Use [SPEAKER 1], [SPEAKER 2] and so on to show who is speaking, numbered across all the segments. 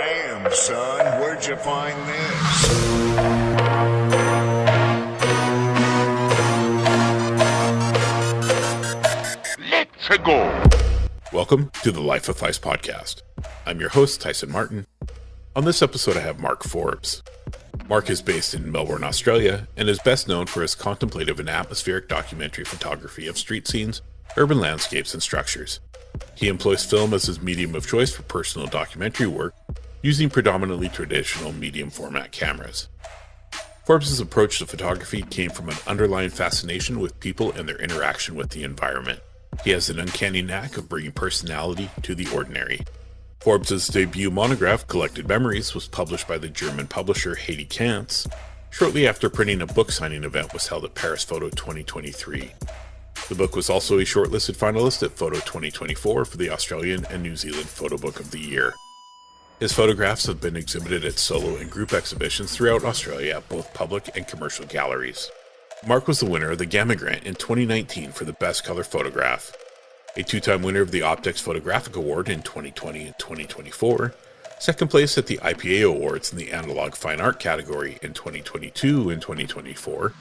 [SPEAKER 1] Damn, son, where'd you find this?
[SPEAKER 2] Let's go!
[SPEAKER 3] Welcome to the Life of Phys Podcast. I'm your host, Tyson Martin. On this episode, I have Mark Forbes. Mark is based in Melbourne, Australia, and is best known for his contemplative and atmospheric documentary photography of street scenes, urban landscapes, and structures. He employs film as his medium of choice for personal documentary work, using predominantly traditional medium format cameras. Forbes' approach to photography came from an underlying fascination with people and their interaction with the environment. He has an uncanny knack of bringing personality to the ordinary. Forbes' debut monograph, Collected Memories, was published by the German publisher Hatje Cantz, shortly after printing a book signing event was held at Paris Photo 2023. The book was also a shortlisted finalist at Photo 2024 for the Australian and New Zealand Photobook of the Year. His photographs have been exhibited at solo and group exhibitions throughout Australia at both public and commercial galleries. Mark was the winner of the Gamma Grant in 2019 for the Best Color Photograph, a two-time winner of the Optics Photographic Award in 2020 and 2024, second place at the IPA Awards in the Analog Fine Art category in 2022 and 2024,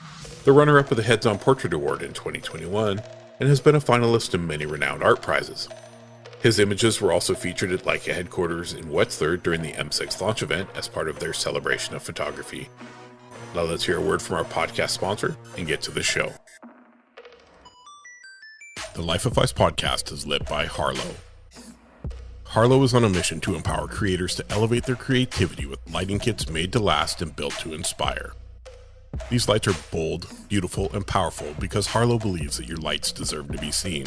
[SPEAKER 3] the runner-up of the Heads On Portrait Award in 2021, and has been a finalist in many renowned art prizes. His images were also featured at Leica headquarters in Wetzlar during the M6 launch event as part of their celebration of photography. Now let's hear a word from our podcast sponsor and get to the show. The Life of Phys Podcast is led by Harlow. Harlow is on a mission to empower creators to elevate their creativity with lighting kits made to last and built to inspire. These lights are bold, beautiful, and powerful because Harlow believes that your lights deserve to be seen.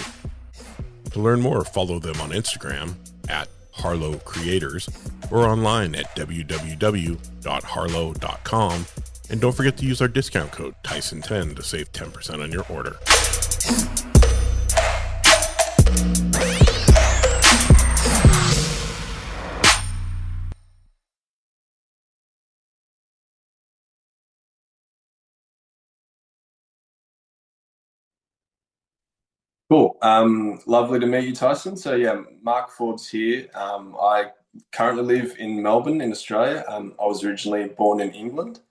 [SPEAKER 3] To learn more, follow them on Instagram at Harlow Creators or online at www.harlow.com. And don't forget to use our discount code Tyson10 to save 10% on your order.
[SPEAKER 4] Cool. Lovely to meet you, Tyson. So yeah, Mark Forbes here. I currently live in Melbourne in Australia. I was originally born in England.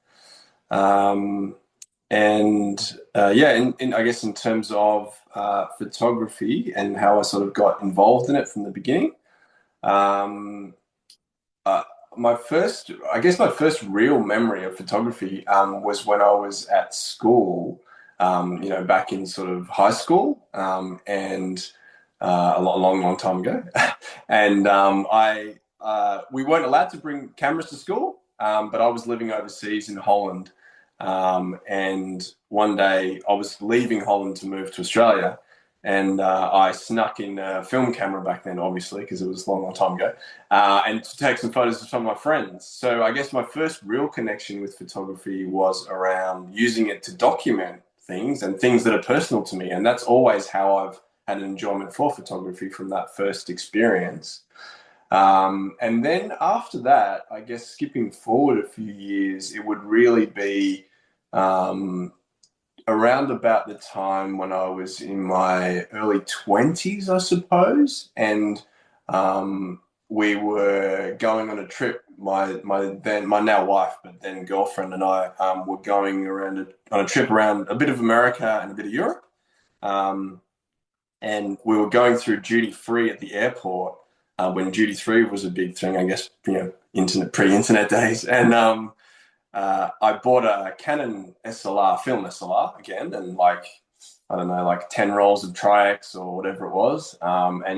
[SPEAKER 4] I guess in terms of photography and how I sort of got involved in it from the beginning, my first real memory of photography was when I was at school, back in sort of high school, and a long time ago. And we weren't allowed to bring cameras to school, but I was living overseas in Holland. And one day I was leaving Holland to move to Australia, and I snuck in a film camera back then, obviously, because it was a long time ago, and to take some photos of some of my friends. So I guess my first real connection with photography was around using it to document things and things that are personal to me. And that's always how I've had an enjoyment for photography from that first experience. And then after that, I guess skipping forward a few years, it would really be around about the time when I was in my early 20s, I suppose. And we were going on a trip. My now wife, but then girlfriend, and I were going on a trip around a bit of America and a bit of Europe. And we were going through duty free at the airport, when duty free was a big thing, I guess, pre-internet days. And I bought a Canon SLR, film SLR again, and 10 rolls of Tri-X or whatever it was.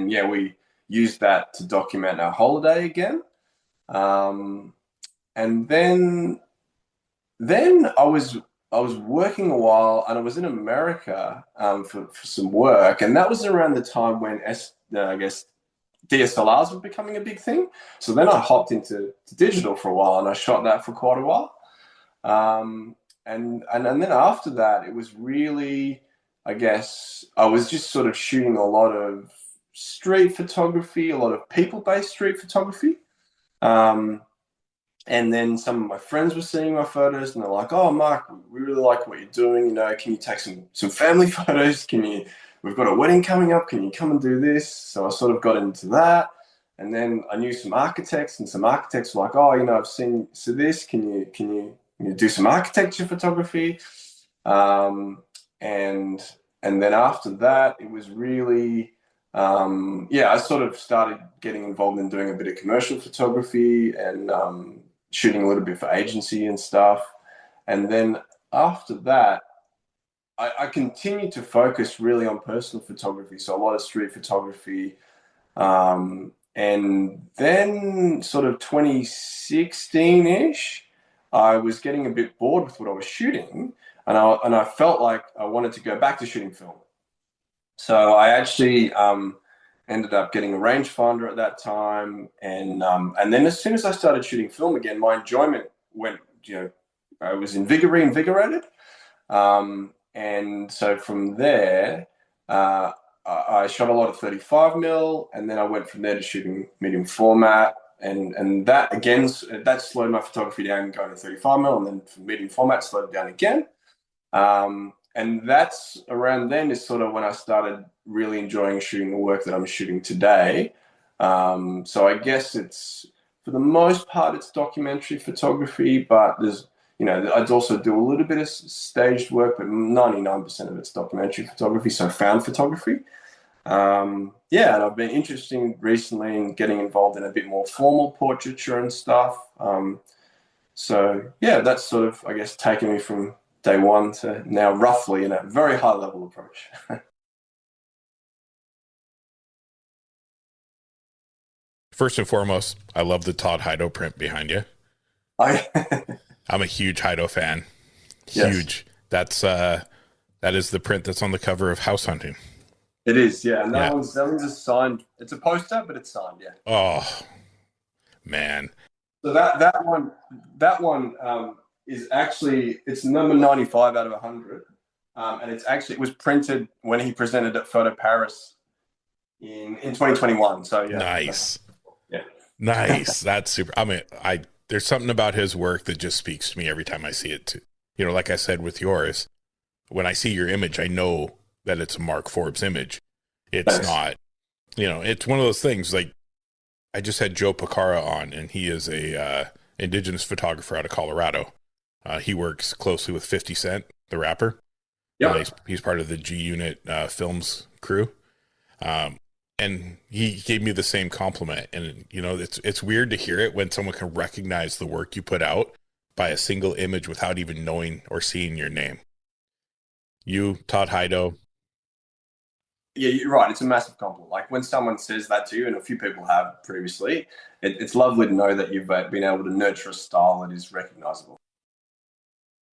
[SPEAKER 4] We used that to document our holiday again. And then I was working a while, and I was in America for some work, and that was around the time when DSLRs were becoming a big thing. So then I hopped into digital for a while, and I shot that for quite a while. And then after that, it was really, I guess, I was just sort of shooting a lot of street photography, a lot of people-based street photography. And then some of my friends were seeing my photos, and they're like, "Oh, Mark, we really like what you're doing. Can you take some family photos? We've got a wedding coming up. Can you come and do this?" So I sort of got into that. And then I knew some architects, and some architects were like, "Oh, I've seen this. Can you do some architecture photography?" And then after that, it was really, I sort of started getting involved in doing a bit of commercial photography and shooting a little bit for agency and stuff. And then after that, I continued to focus really on personal photography. So a lot of street photography. And then sort of 2016-ish, I was getting a bit bored with what I was shooting, and I felt like I wanted to go back to shooting film. So I actually ended up getting a rangefinder at that time, and then as soon as I started shooting film again, my enjoyment went. I was reinvigorated, and so from there, I shot a lot of 35mm, and then I went from there to shooting medium format. And that again, that slowed my photography down going to 35mm, and then from medium format slowed it down again. And that's around then is sort of when I started really enjoying shooting the work that I'm shooting today. So I guess it's, for the most part, it's documentary photography, but there's, I'd also do a little bit of staged work, but 99% of it's documentary photography, so found photography. And I've been interested recently in getting involved in a bit more formal portraiture and stuff. That's sort of, I guess, taken me from day one to now roughly in a very high level approach.
[SPEAKER 3] First and foremost, I love the Todd Heido print behind you. I'm a huge Heido fan. Huge. Yes. That is the print that's on the cover of House Hunting.
[SPEAKER 4] It is, yeah. And that one's a signed. It's a poster, but it's signed, yeah.
[SPEAKER 3] Oh, man.
[SPEAKER 4] So that one is actually, it's number 95 out of 100, and it was printed when he presented at Photo Paris in 2021. So yeah.
[SPEAKER 3] Nice.
[SPEAKER 4] Yeah.
[SPEAKER 3] Nice. That's super. I mean, there's something about his work that just speaks to me every time I see it too. Like I said with yours, when I see your image, I know that it's a Mark Forbes image. It's not, it's one of those things. Like, I just had Joe Picara on, and he is a indigenous photographer out of Colorado. He works closely with 50 Cent, the rapper. Yeah, he's part of the G Unit Films crew. And he gave me the same compliment. And it's weird to hear it when someone can recognize the work you put out by a single image without even knowing or seeing your name. You, Todd Heido.
[SPEAKER 4] Yeah, you're right. It's a massive compliment. Like when someone says that to you, and a few people have previously, it's lovely to know that you've been able to nurture a style that is recognizable.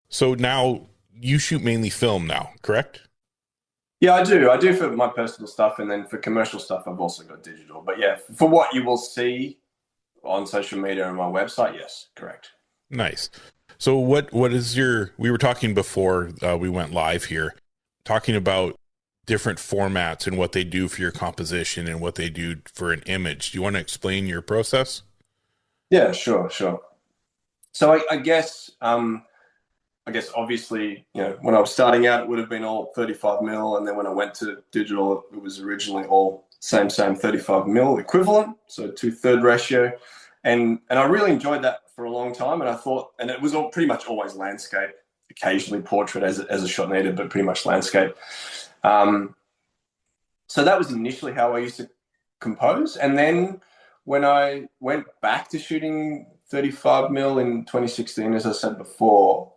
[SPEAKER 3] So now you shoot mainly film now, correct?
[SPEAKER 4] Yeah, I do. I do for my personal stuff, and then for commercial stuff, I've also got digital. But yeah, for what you will see on social media and my website, yes, correct.
[SPEAKER 3] Nice. So what is we were talking before we went live here, talking about different formats and what they do for your composition and what they do for an image. Do you want to explain your process?
[SPEAKER 4] Yeah, sure. So I guess obviously, when I was starting out, it would have been all 35mm, and then when I went to digital, it was originally all same 35mm equivalent, so 2/3 ratio, and I really enjoyed that for a long time, and I thought, and it was all pretty much always landscape, occasionally portrait as a shot needed, but pretty much landscape. So that was initially how I used to compose, and then when I went back to shooting 35mm in 2016, as I said before.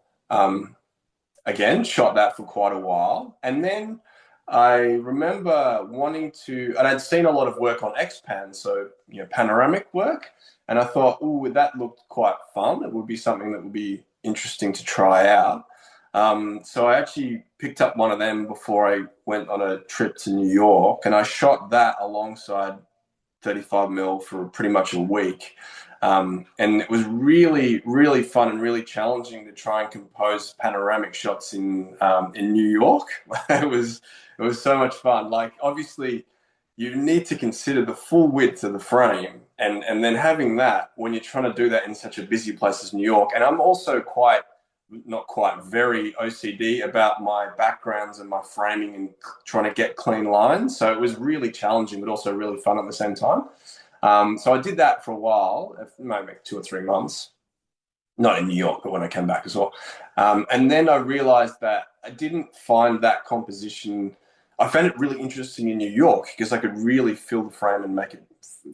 [SPEAKER 4] Again, shot that for quite a while. And then I remember wanting to, and I'd seen a lot of work on X-Pan, so, panoramic work. And I thought, that looked quite fun. It would be something that would be interesting to try out. So I actually picked up one of them before I went on a trip to New York, and I shot that alongside 35mm for pretty much a week. And it was really, really fun and really challenging to try and compose panoramic shots in New York. It was so much fun. Like, obviously, you need to consider the full width of the frame, and then having that when you're trying to do that in such a busy place as New York. And I'm also very OCD about my backgrounds and my framing and trying to get clean lines. So it was really challenging, but also really fun at the same time. So I did that for a while, maybe 2 or 3 months, not in New York, but when I came back as well. And then I realized that I didn't find that composition. I found it really interesting in New York because I could really fill the frame and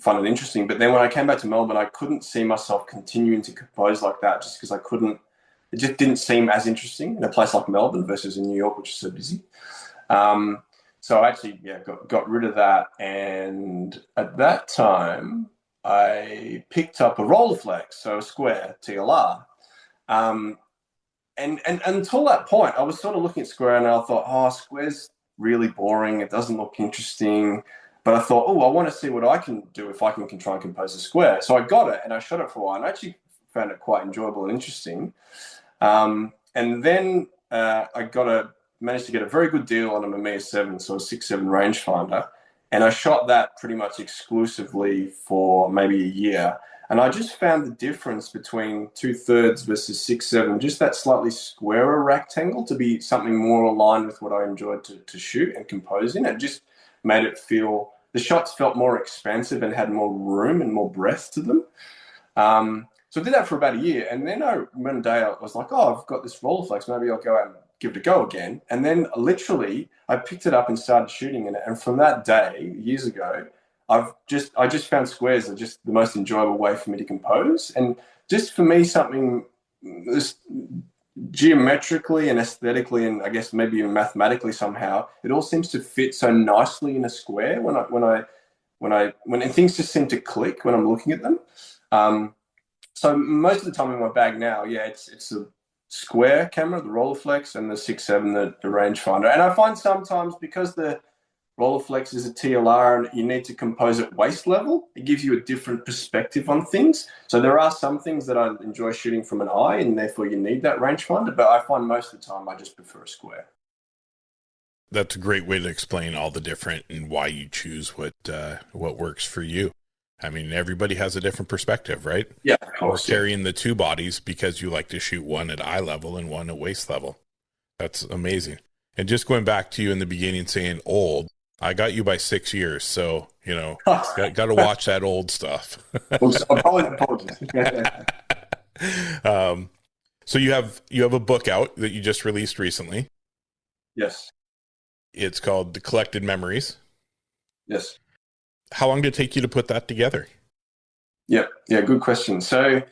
[SPEAKER 4] find it interesting. But then when I came back to Melbourne, I couldn't see myself continuing to compose like that just because it just didn't seem as interesting in a place like Melbourne versus in New York, which is so busy. So I actually, got rid of that. And at that time, I picked up a Rolleiflex, so a square TLR. And until that point, I was sort of looking at square and I thought, square's really boring. It doesn't look interesting. But I thought, I want to see what I can do if I can try and compose a square. So I got it and I shot it for a while and I actually found it quite enjoyable and interesting. And then I managed to get a very good deal on a Mamiya 7, so a 6.7 rangefinder. And I shot that pretty much exclusively for maybe a year. And I just found the difference between 2/3 versus 6.7, just that slightly squarer rectangle, to be something more aligned with what I enjoyed to shoot and compose in. It just made it feel, the shots felt more expansive and had more room and more breadth to them. So I did that for about a year. And then one day I was like, I've got this Rolleiflex, maybe I'll go out and give it a go again. And then literally I picked it up and started shooting in it. And from that day, years ago, I just found squares are just the most enjoyable way for me to compose. And just for me, something this geometrically and aesthetically, and I guess maybe even mathematically somehow, it all seems to fit so nicely in a square when things just seem to click when I'm looking at them. So most of the time in my bag now, it's a square camera, the Rolleiflex, and the 6.7, the rangefinder. And I find sometimes because the Rolleiflex is a TLR and you need to compose at waist level, it gives you a different perspective on things. So there are some things that I enjoy shooting from an eye, and therefore you need that rangefinder. But I find most of the time I just prefer a square.
[SPEAKER 3] That's a great way to explain all the different and why you choose what works for you. I mean, everybody has a different perspective, right?
[SPEAKER 4] Yeah, of course.
[SPEAKER 3] Or carrying the two bodies because you like to shoot one at eye level and one at waist level. That's amazing. And just going back to you in the beginning saying old, I got you by 6 years, so, got to watch that old stuff.
[SPEAKER 4] Apologies.
[SPEAKER 3] So you have a book out that you just released recently.
[SPEAKER 4] Yes.
[SPEAKER 3] It's called The Collected Memories.
[SPEAKER 4] Yes.
[SPEAKER 3] How long did it take you to put that together?
[SPEAKER 4] Yeah, good question. So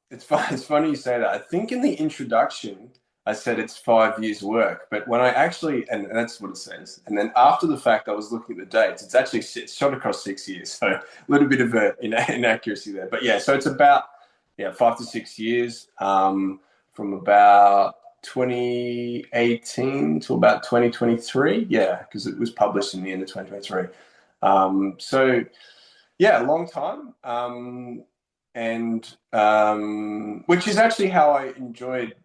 [SPEAKER 4] it's funny you say that. I think in the introduction, I said it's 5 years work, but when I actually, and that's what it says. And then after the fact, I was looking at the dates. It's shot across 6 years. So a little bit of inaccuracy there. But so it's about 5 to 6 years from about 2018 to about 2023. Yeah, because it was published in the end of 2023. So a long time. Which is actually how I enjoyed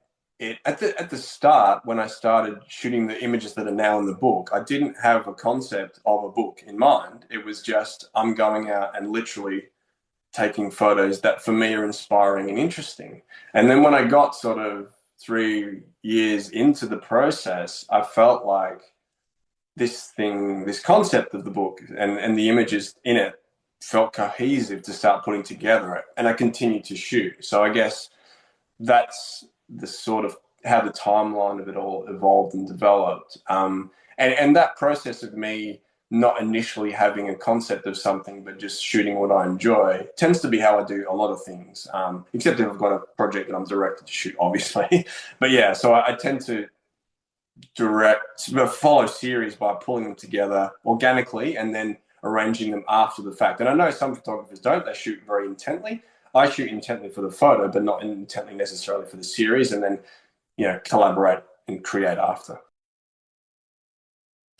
[SPEAKER 4] it at the start. When I started shooting the images that are now in the book, I didn't have a concept of a book in mind. It was just, I'm going out and literally taking photos that for me are inspiring and interesting. And then when I got sort of 3 years into the process, I felt like this concept of the book and the images in it felt cohesive to start putting together. And I continued to shoot. So I guess that's the sort of how the timeline of it all evolved and developed. And that process of me not initially having a concept of something, but just shooting what I enjoy tends to be how I do a lot of things, except if I've got a project that I'm directed to shoot, obviously. But so I tend to follow series by pulling them together organically and then arranging them after the fact. And I know some photographers don't. They shoot very intently. I shoot intently for the photo, but not intently necessarily for the series, and then collaborate and create after.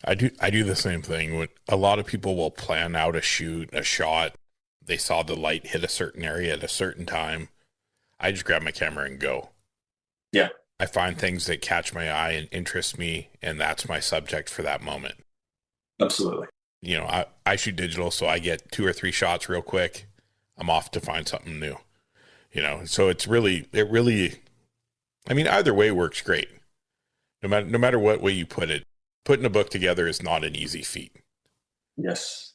[SPEAKER 3] I do the same thing. When a lot of people will plan out a shot, they saw the light hit a certain area at a certain time. I just grab my camera and go.
[SPEAKER 4] Yeah.
[SPEAKER 3] I find things that catch my eye and interest me, and that's my subject for that moment.
[SPEAKER 4] Absolutely.
[SPEAKER 3] I shoot digital, so I get 2 or 3 shots real quick. I'm off to find something new. So it really, I mean, either way works great. No matter what way you put it, putting a book together is not an easy feat.
[SPEAKER 4] Yes.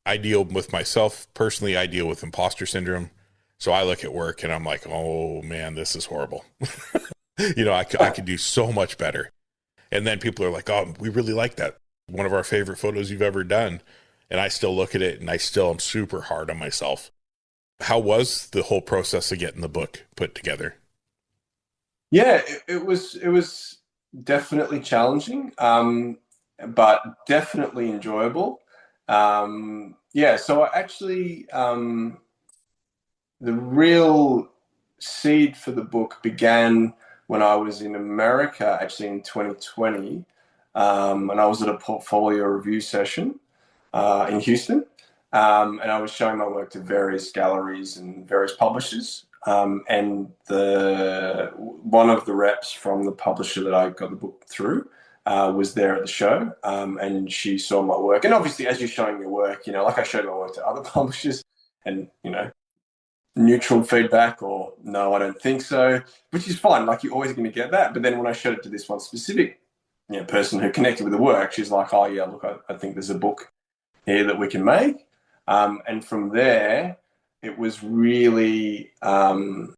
[SPEAKER 3] I deal with myself personally. I deal with imposter syndrome. So I look at work and I'm like, oh man, this is horrible. I could do so much better. And then people are like, oh, we really like that. One of our favorite photos you've ever done. And I still look at it and I still am super hard on myself. How was the whole process of getting the book put together?
[SPEAKER 4] Yeah, it was definitely challenging, but definitely enjoyable. So I actually, the real seed for the book began when I was in America, actually in 2020, and I was at a portfolio review session in Houston, and I was showing my work to various galleries and various publishers. And one of the reps from the publisher that I got the book through was there at the show, and she saw my work. And obviously, as you're showing your work, like I showed my work to other publishers, and neutral feedback or no, I don't think so, which is fine. Like you're always going to get that. But then when I showed it to this one specific person who connected with the work, she's like, oh yeah, look, I think there's a book here that we can make. And from there, it was really, the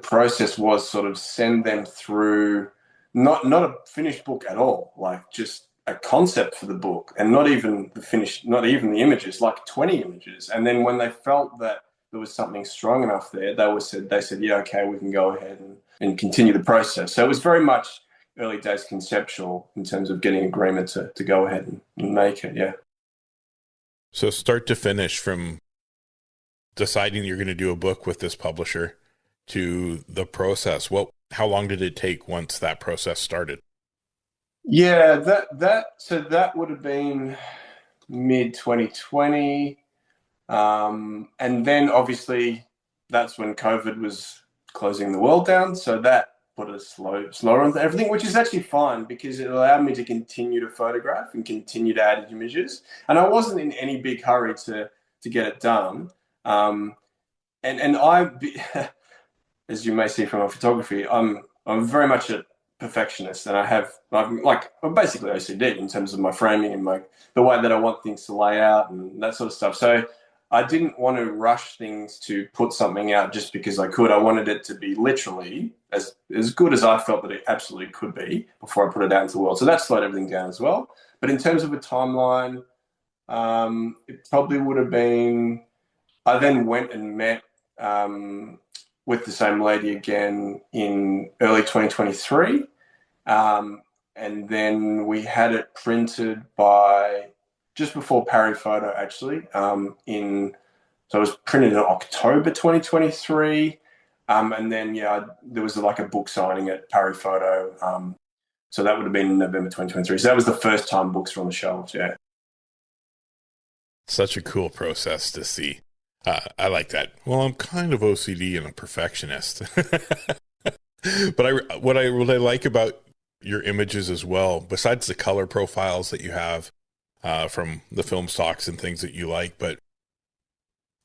[SPEAKER 4] process was sort of send them through, not a finished book at all, like just a concept for the book, and not even the images, like 20 images. And then when they felt that there was something strong enough there, they said, yeah, okay, we can go ahead and continue the process. So it was very much early days conceptual in terms of getting agreement to go ahead and make it. Yeah.
[SPEAKER 3] So start to finish, from deciding you're going to do a book with this publisher to the process. How long did it take once that process started?
[SPEAKER 4] Yeah, that would have been mid 2020. And then obviously that's when COVID was closing the world down. So that put us slower on everything, which is actually fine because it allowed me to continue to photograph and continue to add images. And I wasn't in any big hurry to get it done. And I, as you may see from my photography, I'm very much a perfectionist, and I'm basically OCD in terms of my framing and the way that I want things to lay out and that sort of stuff. So I didn't want to rush things to put something out just because I could. I wanted it to be literally as good as I felt that it absolutely could be before I put it out into the world. So that slowed everything down as well. But in terms of a timeline, it probably would have been, I then went and met with the same lady again in early 2023. And then we had it printed by just before Parry Photo, actually. So it was printed in October 2023. And then, there was like a book signing at Parry Photo. So that would have been in November 2023. So that was the first time books were on the shelves, yeah.
[SPEAKER 3] Such a cool process to see. I like that. Well, I'm kind of OCD and a perfectionist. But what I really like about your images as well, besides the color profiles that you have from the film stocks and things that you like, but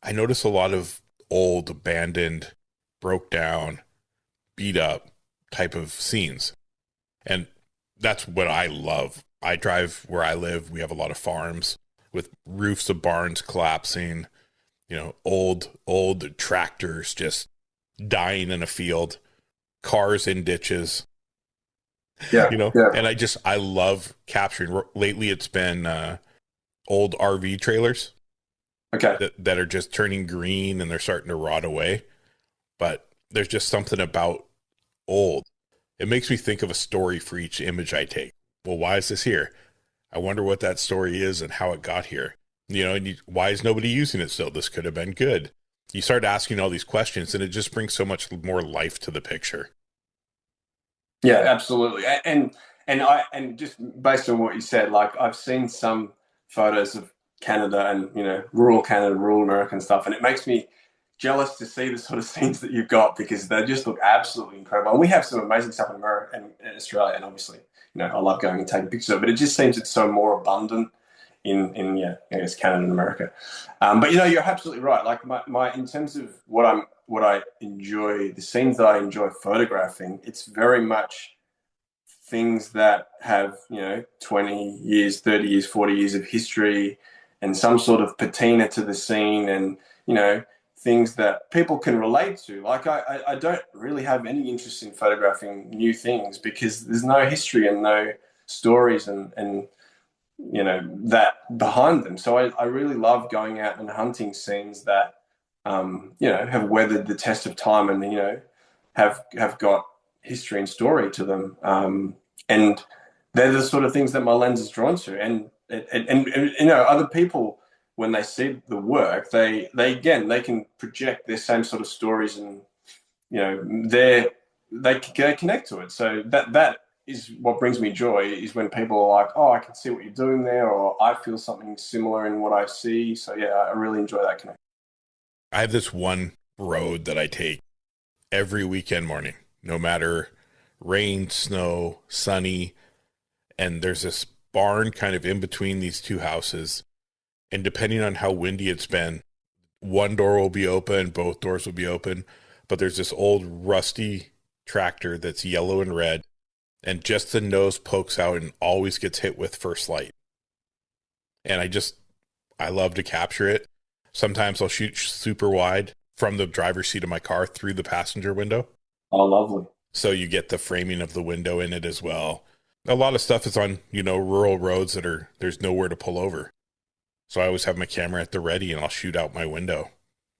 [SPEAKER 3] I notice a lot of old, abandoned, broke down, beat up type of scenes. And that's what I love. I drive where I live. We have a lot of farms with roofs of barns collapsing, old tractors just dying in a field, cars in ditches.
[SPEAKER 4] Yeah.
[SPEAKER 3] And I love capturing. Lately it's been old RV trailers.
[SPEAKER 4] Okay.
[SPEAKER 3] That are just turning green and they're starting to rot away. But there's just something about old. It makes me think of a story for each image I take. Well, why is this here? I wonder what that story is and how it got here. And why is nobody using it still? This could have been good. You start asking all these questions and it just brings so much more life to the picture.
[SPEAKER 4] Yeah, absolutely. And just based on what you said, like I've seen some photos of Canada and, rural Canada, rural America and stuff. And it makes me jealous to see the sort of scenes that you've got because they just look absolutely incredible. And we have some amazing stuff in America and Australia. And obviously, I love going and taking pictures of it, but it just seems it's so more abundant in I guess Canada and America. But you're absolutely right. Like my in terms of what I enjoy, the scenes that I enjoy photographing, it's very much things that have 20 years, 30 years, 40 years of history, and some sort of patina to the scene, and, you know, things that people can relate to. Like I don't really have any interest in photographing new things because there's no history and no stories and you know, that behind them. So I really love going out and hunting scenes that, you know, have weathered the test of time and, you know, have got history and story to them. And they're the sort of things that my lens is drawn to. And you know, other people, when they see the work, they can project their same sort of stories, and, you know, they connect to it. So that is what brings me joy, is when people are like, oh, I can see what you're doing there, or I feel something similar in what I see. So yeah, I really enjoy that connection.
[SPEAKER 3] I have this one road that I take every weekend morning, no matter rain, snow, sunny, and there's this barn kind of in between these two houses. And depending on how windy it's been, one door will be open, both doors will be open, but there's this old rusty tractor that's yellow and red, and just the nose pokes out and always gets hit with first light. And I love to capture it. Sometimes I'll shoot super wide from the driver's seat of my car through the passenger window.
[SPEAKER 4] Oh, lovely.
[SPEAKER 3] So you get the framing of the window in it as well. A lot of stuff is on, you know, rural roads there's nowhere to pull over. So I always have my camera at the ready, and I'll shoot out my window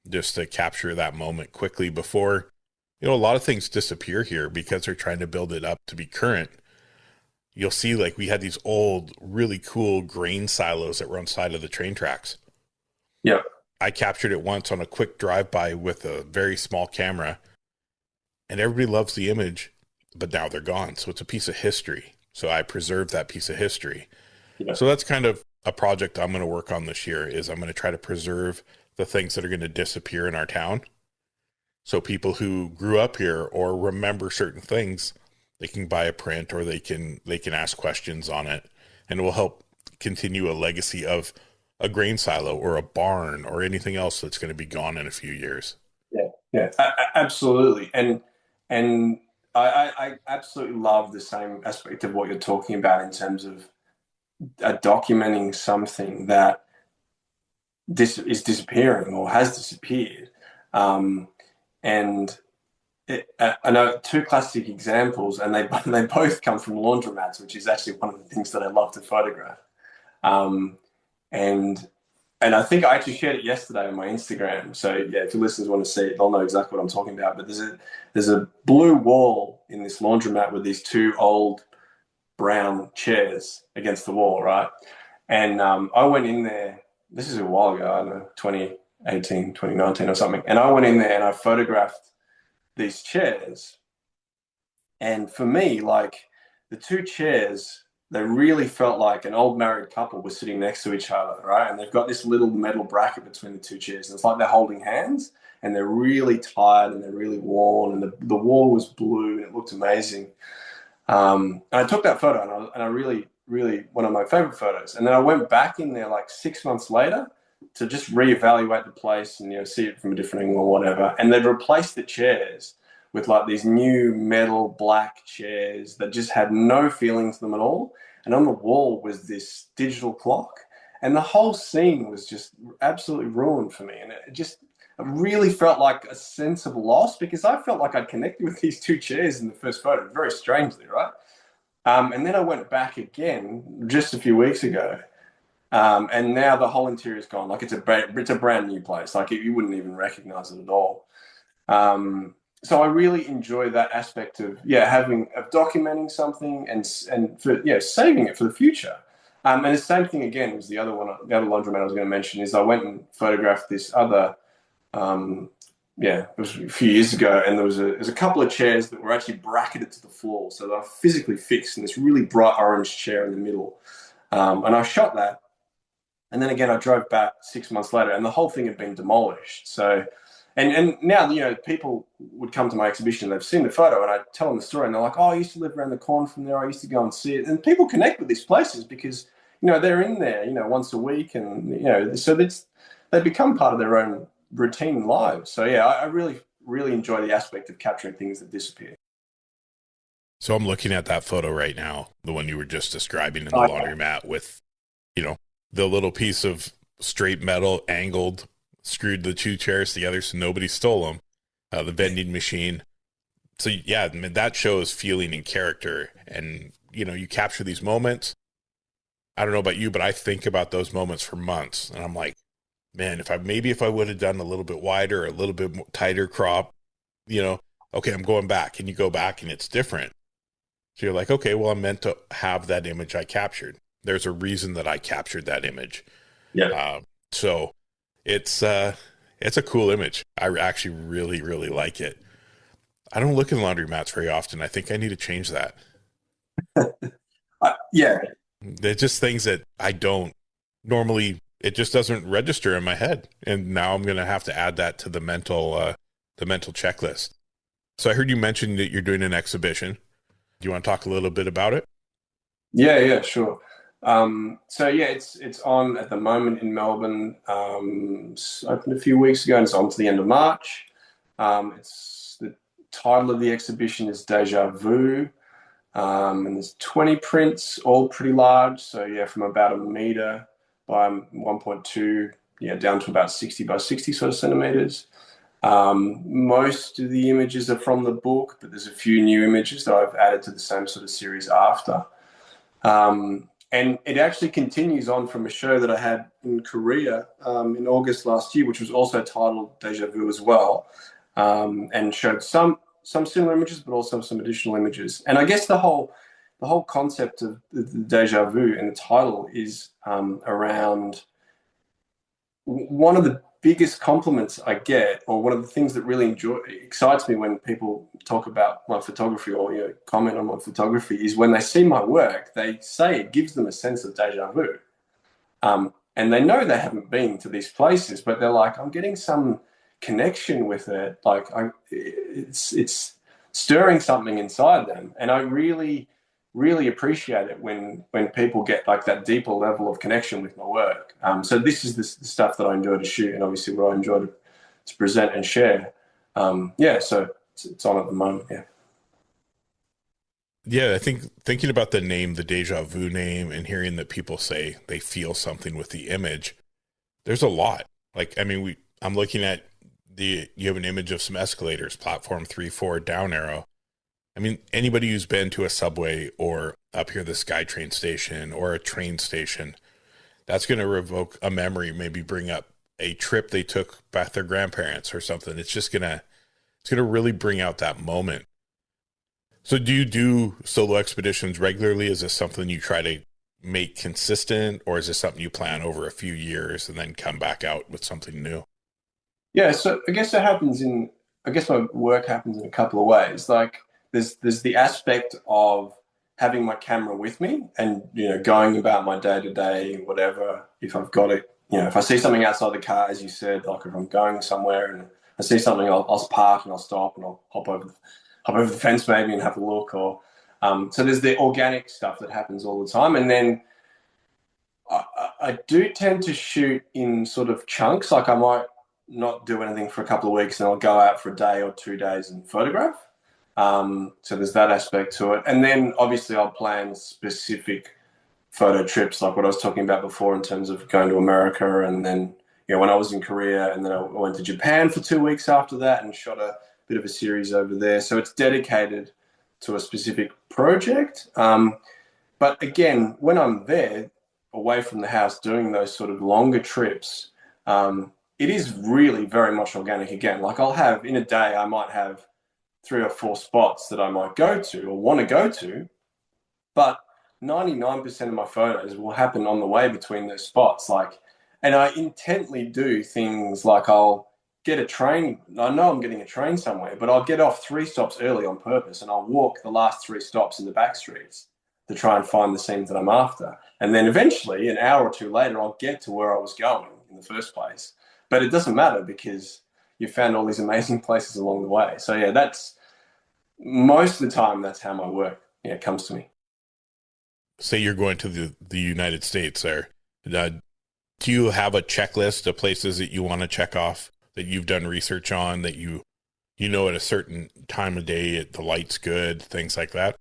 [SPEAKER 3] just to capture that moment quickly before, you know, a lot of things disappear here because they're trying to build it up to be current. You'll see, like, we had these old, really cool grain silos that were on the side of the train tracks.
[SPEAKER 4] Yeah.
[SPEAKER 3] I captured it once on a quick drive-by with a very small camera, and everybody loves the image, but now they're gone. So it's a piece of history. So I preserved that piece of history.
[SPEAKER 4] Yeah.
[SPEAKER 3] So that's kind of a project I'm going to work on this year, is I'm going to try to preserve the things that are going to disappear in our town. So people who grew up here or remember certain things, they can buy a print, or they can ask questions on it, and it will help continue a legacy of a grain silo or a barn or anything else that's going to be gone in a few years.
[SPEAKER 4] Yeah, absolutely. And I absolutely love the same aspect of what you're talking about in terms of documenting something that is disappearing or has disappeared. And I know two classic examples, and they both come from laundromats, which is actually one of the things that I love to photograph. And I think I actually shared it yesterday on my Instagram. So yeah, if your listeners want to see it, they'll know exactly what I'm talking about. But there's a blue wall in this laundromat with these two old brown chairs against the wall, right? And I went in there, this is a while ago, I don't know, 2018, 2019 or something. And I went in there and I photographed these chairs. And for me, like, the two chairs, they really felt like an old married couple was sitting next to each other, right? And they've got this little metal bracket between the two chairs. And it's like they're holding hands, and they're really tired and they're really worn, and the wall was blue and it looked amazing. And I took that photo, and I really, really, one of my favorite photos. And then I went back in there like 6 months later to just reevaluate the place and, you know, see it from a different angle or whatever. And they'd replaced the chairs with like these new metal black chairs that just had no feeling to them at all. And on the wall was this digital clock. And the whole scene was just absolutely ruined for me. And it really felt like a sense of loss, because I felt like I'd connected with these two chairs in the first photo, very strangely, right? And then I went back again just a few weeks ago. And now the whole interior is gone. Like, it's a brand new place. Like, you wouldn't even recognize it at all. So I really enjoy that aspect of documenting something and for, saving it for the future. And the same thing again was the other laundromat I was going to mention, is I went and photographed this other. It was a few years ago, and there was a couple of chairs that were actually bracketed to the floor, so they're physically fixed in this really bright orange chair in the middle. And I shot that, and then again I drove back 6 months later, and the whole thing had been demolished. So. And now, you know, people would come to my exhibition, they've seen the photo, and I tell them the story, and they're like, oh, I used to live around the corner from there, I used to go and see it. And people connect with these places because, you know, they're in there, you know, once a week, and, you know, so they become part of their own routine lives. So, yeah, I really, really enjoy the aspect of capturing things that disappear.
[SPEAKER 3] So I'm looking at that photo right now, the one you were just describing in the laundromat with, you know, the little piece of straight metal, angled, screwed the two chairs together so nobody stole them. The vending machine. So yeah, I mean, that shows feeling and character, and you capture these moments. I don't know about you, but I think about those moments for months, and I'm like, man, if I would have done a little bit wider, a little bit more, tighter crop, okay, I'm going back, and you go back and it's different. So you're like, okay, well, I'm meant to have that image I captured. There's a reason that I captured that image.
[SPEAKER 4] Yeah.
[SPEAKER 3] So it's a cool image. I actually really, really like it. I don't look in laundromats very often. I think I need to change that.
[SPEAKER 4] Yeah.
[SPEAKER 3] They're just things that I don't normally, it just doesn't register in my head. And now I'm going to have to add that to the mental checklist. So I heard you mention that you're doing an exhibition. Do you want to talk a little bit about it?
[SPEAKER 4] Yeah, sure. It's on at the moment in Melbourne. It's opened a few weeks ago, and it's on to the end of March. It's the title of the exhibition is Deja Vu, and there's 20 prints, all pretty large. So yeah, from about 1 meter by 1.2, down to about 60 by 60 sort of centimeters. Most of the images are from the book, but there's a few new images that I've added to the same sort of series after. And it actually continues on from a show that I had in Korea in August last year, which was also titled Deja Vu as well, and showed some similar images, but also some additional images. And I guess the whole concept of the Deja Vu and the title is around one of the biggest compliments I get, or one of the things that really excites me when people talk about my photography or comment on my photography, is when they see my work, they say it gives them a sense of deja vu. And they know they haven't been to these places, but they're like, I'm getting some connection with it. Like it's stirring something inside them. And I really, really appreciate it when people get like that deeper level of connection with my work. So this is the stuff that I enjoy to shoot, and obviously what I enjoy to present and share. So it's on at the moment.
[SPEAKER 3] Yeah, I think thinking about the name, the Deja Vu name, and hearing that people say they feel something with the image, there's a lot. Like, I mean, I'm looking at you have an image of some escalators, platform 3, 4, down arrow. I mean, anybody who's been to a subway or up here, the SkyTrain station or a train station, that's going to revoke a memory, maybe bring up a trip they took by their grandparents or something. It's going to really bring out that moment. So do you do solo expeditions regularly? Is this something you try to make consistent, or is this something you plan over a few years and then come back out with something new?
[SPEAKER 4] Yeah. So I guess my work happens in a couple of ways. Like, there's the aspect of having my camera with me and, going about my day-to-day, whatever, if I've got it, if I see something outside the car, as you said, like if I'm going somewhere and I see something, I'll park and I'll stop and I'll hop over the fence maybe and have a look. Or so there's the organic stuff that happens all the time. And then I do tend to shoot in sort of chunks. Like I might not do anything for a couple of weeks and I'll go out for a day or 2 days and photograph. So there's that aspect to it. And then obviously I'll plan specific photo trips, like what I was talking about before in terms of going to America. And then, when I was in Korea, and then I went to Japan for 2 weeks after that and shot a bit of a series over there. So it's dedicated to a specific project. But again, when I'm there away from the house doing those sort of longer trips, it is really very much organic again. Like I'll have, in a day, I might have 3 or 4 spots that I might go to or want to go to, but 99% of my photos will happen on the way between those spots. And I intently do things like I'll get a train. I know I'm getting a train somewhere, but I'll get off 3 stops early on purpose, and I'll walk the last 3 stops in the back streets to try and find the scenes that I'm after. And then eventually, an hour or 2 later, I'll get to where I was going in the first place. But it doesn't matter because you found all these amazing places along the way. So yeah, that's most of the time, that's how my work comes to me.
[SPEAKER 3] Say you're going to the United States there. Do you have a checklist of places that you want to check off that you've done research on, that you at a certain time of day, the light's good, things like that?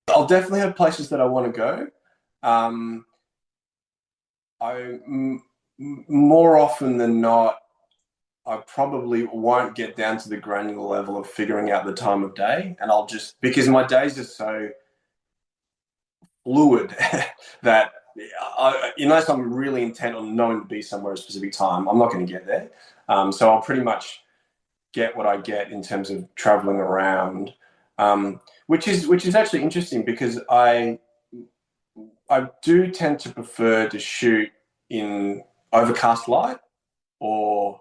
[SPEAKER 4] I'll definitely have places that I want to go. more often than not, I probably won't get down to the granular level of figuring out the time of day, and I'll just, because my days are so fluid that unless I'm really intent on knowing to be somewhere at a specific time, I'm not going to get there. So I'll pretty much get what I get in terms of traveling around, which is actually interesting because I do tend to prefer to shoot in overcast light or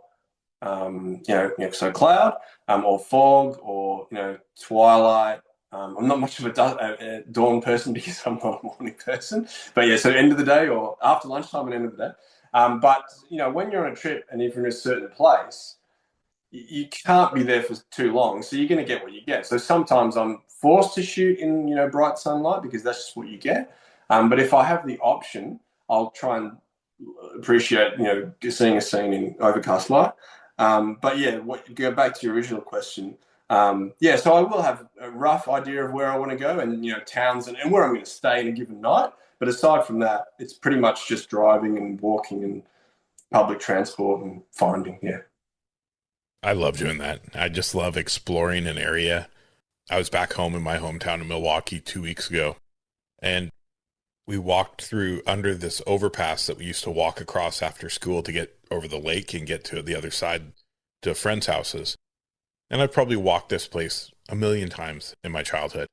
[SPEAKER 4] so cloud, or fog, or twilight. I'm not much of a dawn person because I'm not a morning person. But yeah, so end of the day or after lunchtime and end of the day. But when you're on a trip and if you're in a certain place, you can't be there for too long, so you're going to get what you get. So sometimes I'm forced to shoot in bright sunlight because that's just what you get. But if I have the option, I'll try and appreciate seeing a scene in overcast light. But yeah, go back to your original question. So I will have a rough idea of where I want to go and towns and where I'm going to stay in a given night. But aside from that, it's pretty much just driving and walking and public transport and finding. Yeah.
[SPEAKER 3] I love doing that. I just love exploring an area. I was back home in my hometown in Milwaukee 2 weeks ago, and we walked through under this overpass that we used to walk across after school to get over the lake and get to the other side to friends' houses. And I've probably walked this place a million times in my childhood,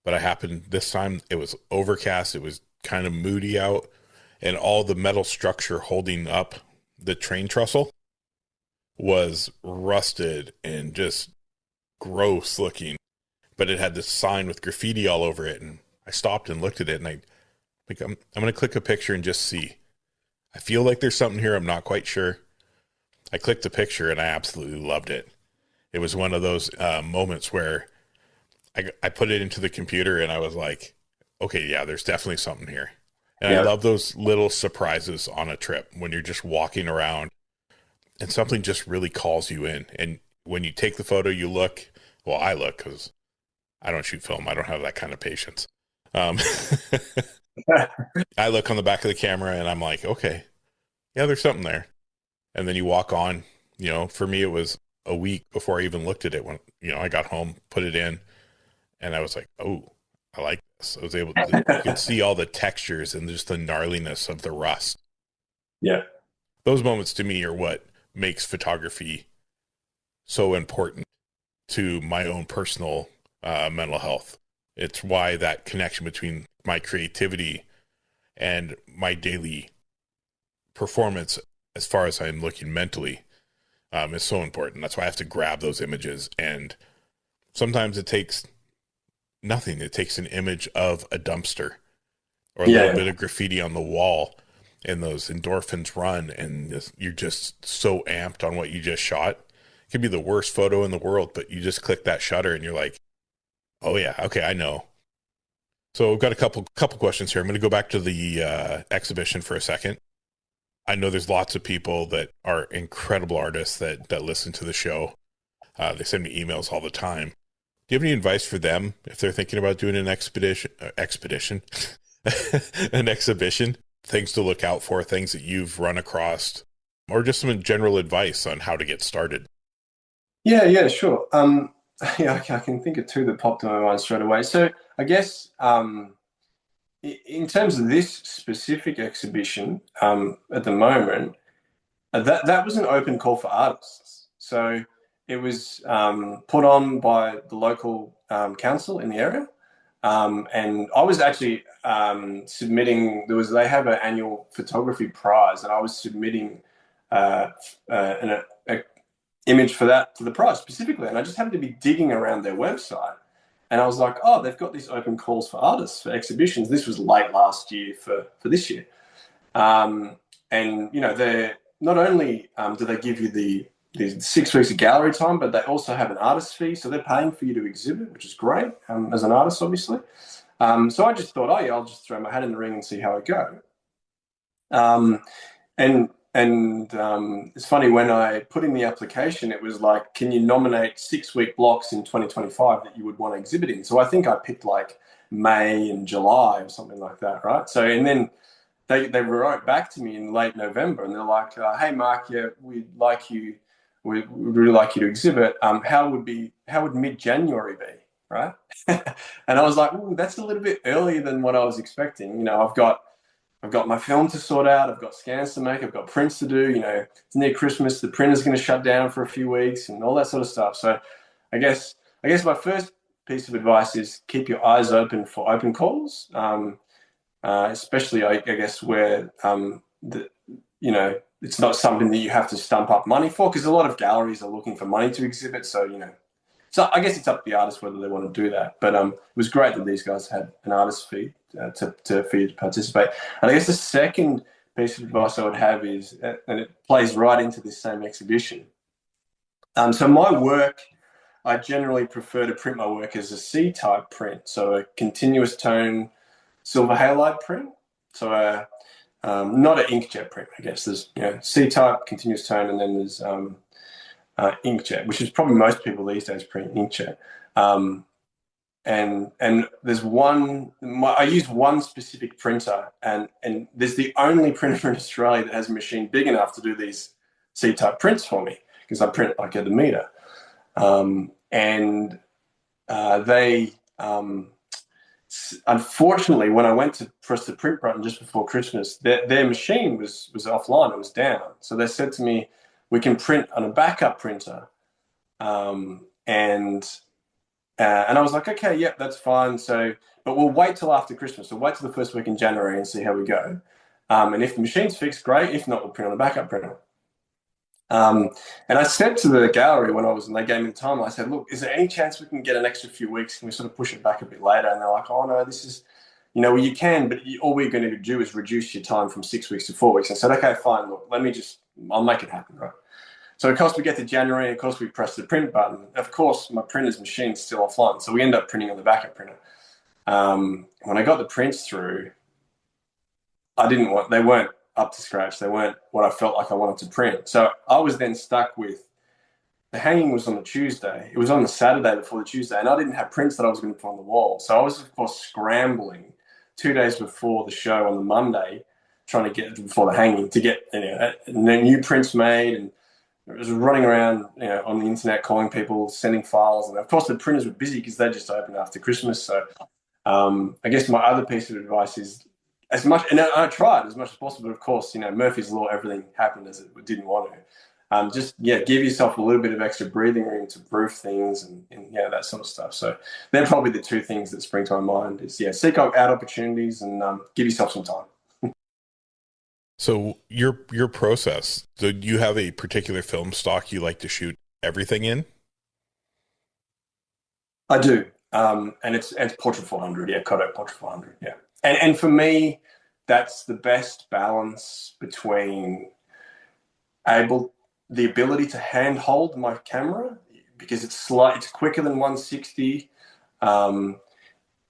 [SPEAKER 3] but this time it was overcast. It was kind of moody out, and all the metal structure holding up the train trestle was rusted and just gross looking, but it had this sign with graffiti all over it. And I stopped and looked at it, and I'm going to click a picture and just see. I feel like there's something here. I'm not quite sure. I clicked the picture and I absolutely loved it. It was one of those moments where I put it into the computer and I was like, okay, yeah, there's definitely something here. And I love those little surprises on a trip when you're just walking around and something just really calls you in. And when you take the photo, you look, well, I look because I don't shoot film. I don't have that kind of patience. I look on the back of the camera and I'm like, okay, yeah, there's something there. And then you walk on, for me, it was a week before I even looked at it when, I got home, put it in, and I was like, oh, I like this. I was able to, you could see all the textures and just the gnarliness of the rust.
[SPEAKER 4] Yeah.
[SPEAKER 3] Those moments to me are what makes photography so important to my own personal mental health. It's why that connection between my creativity and my daily performance, as far as I'm looking mentally, is so important. That's why I have to grab those images. And sometimes it takes nothing. It takes an image of a dumpster or a little bit of graffiti on the wall, and those endorphins run, and you're just so amped on what you just shot. It could be the worst photo in the world, but you just click that shutter and you're like, oh yeah, okay, I know. So we've got a couple questions here. I'm going to go back to the exhibition for a second. I know there's lots of people that are incredible artists that listen to the show. They send me emails all the time. Do you have any advice for them if they're thinking about doing an an exhibition? Things to look out for, things that you've run across, or just some general advice on how to get started?
[SPEAKER 4] Yeah, sure. I can think of two that popped in my mind straight away. So I guess in terms of this specific exhibition at the moment, that was an open call for artists. So it was put on by the local council in the area. And I was actually submitting, they have an annual photography prize, and I was submitting an image for the prize specifically. And I just happened to be digging around their website, and I was like, oh, they've got these open calls for artists for exhibitions. This was late last year for this year. And, they're not only do they give you the 6 weeks of gallery time, but they also have an artist fee. So they're paying for you to exhibit, which is great as an artist, obviously. So I just thought, oh yeah, I'll just throw my hat in the ring and see how I go. And it's funny, when I put in the application, it was like, can you nominate 6 week blocks in 2025 that you would want to exhibit in? So I think I picked like May and July or something like that, right? So, and then they wrote back to me in late November, and they're like, "Hey, Mark, yeah, we'd really like you to exhibit. How would mid-January be, right?" And I was like, "Ooh, that's a little bit earlier than what I was expecting. You know, I've got my film to sort out. I've got scans to make. I've got prints to do. You know, it's near Christmas. The printer's going to shut down for a few weeks and all that sort of stuff." So I guess my first piece of advice is keep your eyes open for open calls, especially I guess where it's not something that you have to stump up money for, because a lot of galleries are looking for money to exhibit. So, so I guess it's up to the artist whether they want to do that. But it was great that these guys had an artist fee for you to participate. And I guess the second piece of advice I would have is, and it plays right into this same exhibition. So my work, I generally prefer to print my work as a C-type print, so a continuous tone silver halide print. So not an inkjet print, I guess. There's C-type, continuous tone, and then there's inkjet, which is probably most people these days print inkjet. And there's I use one specific printer, and there's the only printer in Australia that has a machine big enough to do these C-type prints for me, because I print like at a meter. They unfortunately, when I went to press the print button just before Christmas, their machine was offline. It was down. So they said to me, "We can print on a backup printer." And I was like, "Okay, yep, that's fine. So, but we'll wait till after Christmas. We'll wait till the first week in January and see how we go. And if the machine's fixed, great. If not, we'll print on a backup printer." And I said to the gallery and they gave me the time, I said, "Look, is there any chance we can get an extra few weeks? Can we sort of push it back a bit later?" And they're like, "Oh no, this is, well, you can, but all we're going to do is reduce your time from 6 weeks to 4 weeks." I said, "Okay, fine. Look, I'll make it happen, right?" So of course we get to January, and of course we press the print button. Of course, my printer's machine's still offline. So we end up printing on the backup printer. When I got the prints through, they weren't up to scratch. They weren't what I felt like I wanted to print. So I was then stuck with, the hanging was on the Tuesday. It was on the Saturday before the Tuesday, and I didn't have prints that I was going to put on the wall. So I was, of course, scrambling 2 days before the show on the Monday, trying to get before the hanging to get new prints made, and I was running around on the internet calling people, sending files, and of course the printers were busy because they just opened after Christmas. So I guess my other piece of advice is, as much, and I tried as much as possible, but of course, Murphy's Law, everything happened as it didn't want to. Give yourself a little bit of extra breathing room to proof things and that sort of stuff. So they're probably the two things that spring to my mind is, seek out opportunities and give yourself some time.
[SPEAKER 3] So your process, do you have a particular film stock you like to shoot everything in?
[SPEAKER 4] I do. And it's Portrait 400. Kodak Portrait 400. Yeah. And for me, that's the best balance between the ability to handhold my camera, because it's quicker than 160.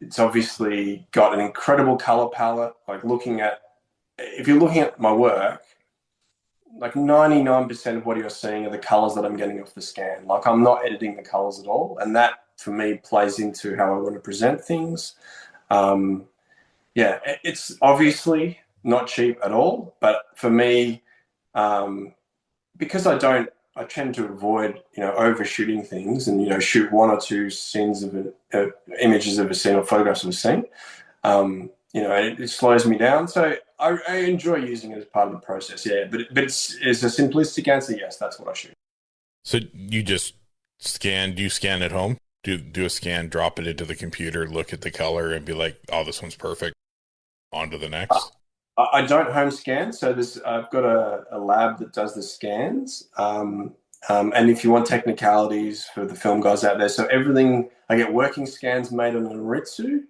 [SPEAKER 4] It's obviously got an incredible color palette. If you're looking at my work, like 99% of what you're seeing are the colors that I'm getting off the scan. Like, I'm not editing the colors at all. And that, for me, plays into how I want to present things. It's obviously not cheap at all, but for me, because I tend to avoid, overshooting things and, shoot one or two scenes of images of a scene or photographs of a scene. It slows me down. So I enjoy using it as part of the process. Yeah, but it's a simplistic answer. Yes, that's what I shoot.
[SPEAKER 3] So you just scan? Do you scan at home? Do a scan, drop it into the computer, look at the color, and be like, "Oh, this one's perfect. On to the next."
[SPEAKER 4] I don't home scan, so I've got a lab that does the scans. And if you want technicalities for the film guys out there, so everything, I get working scans made on an Aritsu,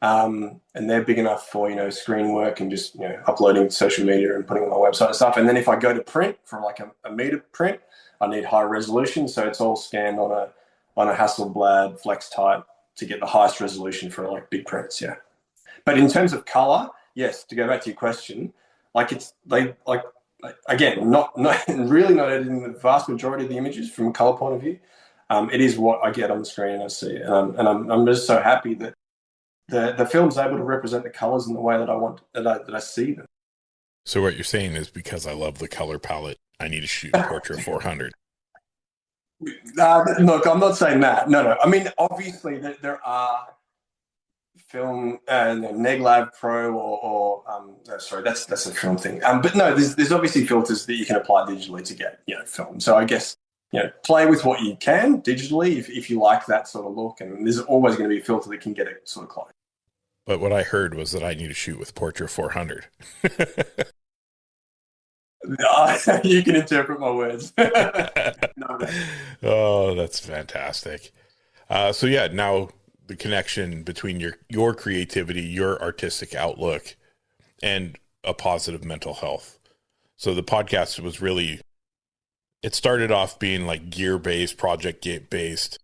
[SPEAKER 4] and they're big enough for screen work and just uploading to social media and putting on my website and stuff. And then if I go to print for like a meter print, I need high resolution, so it's all scanned on a Hasselblad Flex type to get the highest resolution for like big prints. Yeah. But in terms of color, yes, to go back to your question, again, not really not editing the vast majority of the images from a color point of view. It is what I get on the screen and I see it. And I'm just so happy that the film's able to represent the colors in the way that I want, that I see them.
[SPEAKER 3] So what you're saying is because I love the color palette, I need to shoot Portra 400.
[SPEAKER 4] Look, I'm not saying that. No. I mean, obviously, there are film NegLab Pro or no, sorry, that's a film thing. But no, there's obviously filters that you can apply digitally to get film. So I guess play with what you can digitally if you like that sort of look, and there's always going to be a filter that can get it sort of close.
[SPEAKER 3] But what I heard was that I need to shoot with Portra 400.
[SPEAKER 4] You can interpret my words. No.
[SPEAKER 3] Oh, that's fantastic. So yeah, now the connection between your creativity, your artistic outlook, and a positive mental health. So the podcast was really, it started off being like gear-based, project-based.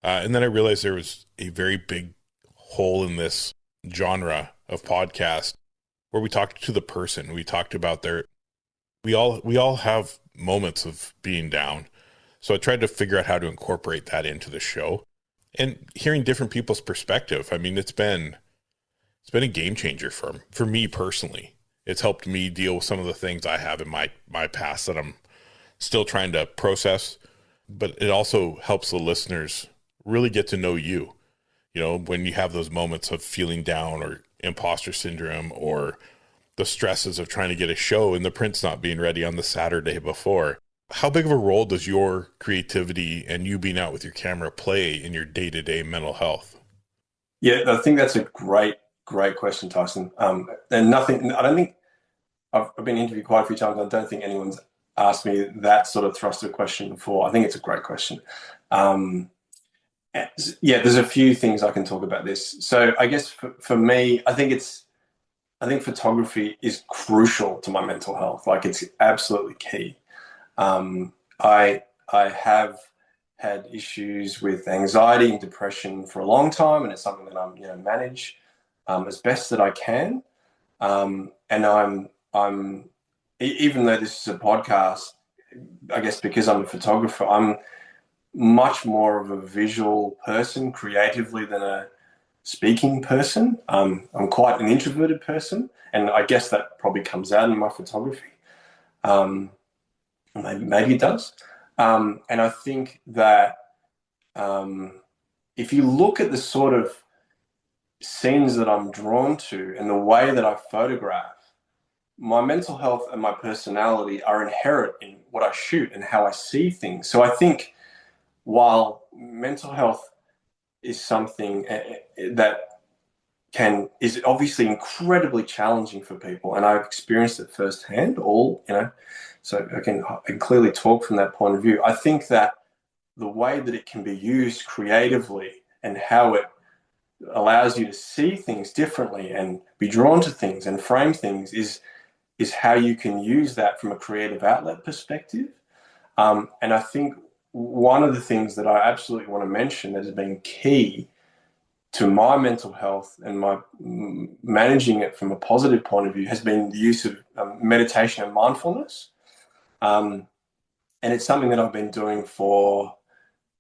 [SPEAKER 3] And then I realized there was a very big hole in this genre of podcast where we talked to the person. We talked about we all have moments of being down. So I tried to figure out how to incorporate that into the show and hearing different people's perspective. I mean, it's been a game changer for me personally. It's helped me deal with some of the things I have in my past that I'm still trying to process, but it also helps the listeners really get to know you. When you have those moments of feeling down or imposter syndrome or the stresses of trying to get a show and the print's not being ready on the Saturday before. How big of a role does your creativity and you being out with your camera play in your day-to-day mental health?
[SPEAKER 4] Yeah, I think that's a great question, Tyson. And I don't think I've been interviewed quite a few times. I don't think anyone's asked me that sort of thrust of question before. I think it's a great question. There's a few things I can talk about this. So I guess for me, I think photography is crucial to my mental health. Like, it's absolutely key. I have had issues with anxiety and depression for a long time, and it's something that I'm manage as best that I can. And I'm even though this is a podcast, I guess because I'm a photographer, I'm much more of a visual person creatively than a speaking person. I'm quite an introverted person, and I guess that probably comes out in my photography. Maybe it does. And I think that if you look at the sort of scenes that I'm drawn to and the way that I photograph, my mental health and my personality are inherent in what I shoot and how I see things. So I think while mental health is something that is obviously incredibly challenging for people, and I've experienced it firsthand, so I can clearly talk from that point of view. I think that the way that it can be used creatively and how it allows you to see things differently and be drawn to things and frame things is how you can use that from a creative outlet perspective. And I think one of the things that I absolutely want to mention that has been key to my mental health and my managing it from a positive point of view has been the use of meditation and mindfulness. And it's something that I've been doing for,